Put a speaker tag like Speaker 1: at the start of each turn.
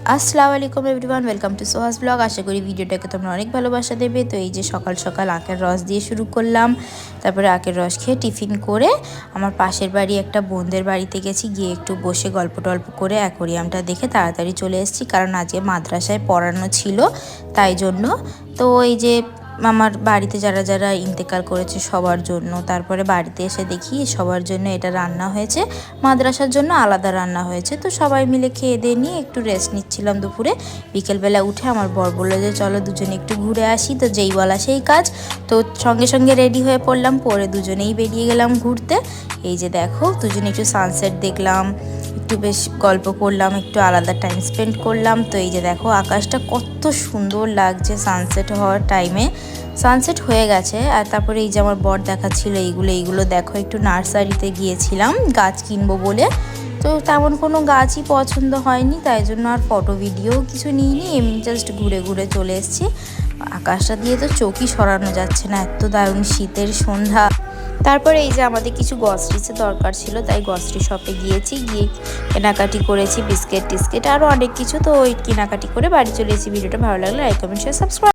Speaker 1: আসসালামু আলাইকুম everyone, welcome to সোহাস blog. আশা করি ভিডিওটাকে তোমরা অনেক ভালোবাসা দেবে। তো এই যে সকাল সকাল আখের রস দিয়ে শুরু করলাম, তারপরে আখের রস খেয়ে টিফিন করে আমার পাশের বাড়ি একটা বোনদের বাড়িতে গেছি, গিয়ে একটু বসে গল্প টল্প করে অ্যাকোরিয়ামটা দেখে তাড়াতাড়ি চলে এসেছি, কারণ আজকে মাদ্রাসায় পড়ানো ছিল তাই জন্য। তো এই যে আমার বাড়িতে যারা যারা ইন্তেকাল করেছে সবার জন্য, তারপরে বাড়িতে এসে দেখি সবার জন্য এটা রান্না হয়েছে, মাদ্রাসার জন্য আলাদা রান্না হয়েছে। তো সবাই মিলে খেয়ে দিয়ে নিয়ে একটু রেস্ট নিচ্ছিলাম দুপুরে। বিকেলবেলা উঠে আমার বর বললো যে চলো দুজনে একটু ঘুরে আসি, তো যেই বলা সেই কাজ। তো সঙ্গে সঙ্গে রেডি হয়ে পড়লাম, পরে দুজনেই বেরিয়ে গেলাম ঘুরতে। এই যে দেখো দুজনে একটু সানসেট দেখলাম, একটু বেশ গল্প করলাম, একটু আলাদা টাইম স্পেন্ড করলাম। তো এই যে দেখো আকাশটা কত সুন্দর লাগছে সানসেট হওয়ার টাইমে। সানসেট হয়ে গেছে। আর তারপরে এই যে আমার বর দেখাচ্ছিল এইগুলো দেখো, একটু নার্সারিতে গিয়েছিলাম গাছ কিনবো বলে। তো তেমন কোনো গাছই পছন্দ হয়নি, তাই জন্য আর ফটো ভিডিও কিছু নিইনি, এমনি জাস্ট ঘুরে ঘুরে চলে এসেছি। আকাশটা দিয়ে তো চোখই সরানো যাচ্ছে না, এত দারুণ শীতের সন্ধ্যা। তারপরে এই যে আমাদের কিছু গ্রসারিসের দরকার ছিল, তাই গ্রসারি শপে গিয়েছি, গিয়ে কেনাকাটি করেছি, বিস্কিট টিস্কিট আরও অনেক কিছু। তো ওই কেনাকাটি করে বাড়ি চলে এসেছি। ভিডিওটা ভালো লাগলে লাইক কমেন্ট শেয়ার সাবস্ক্রাইব।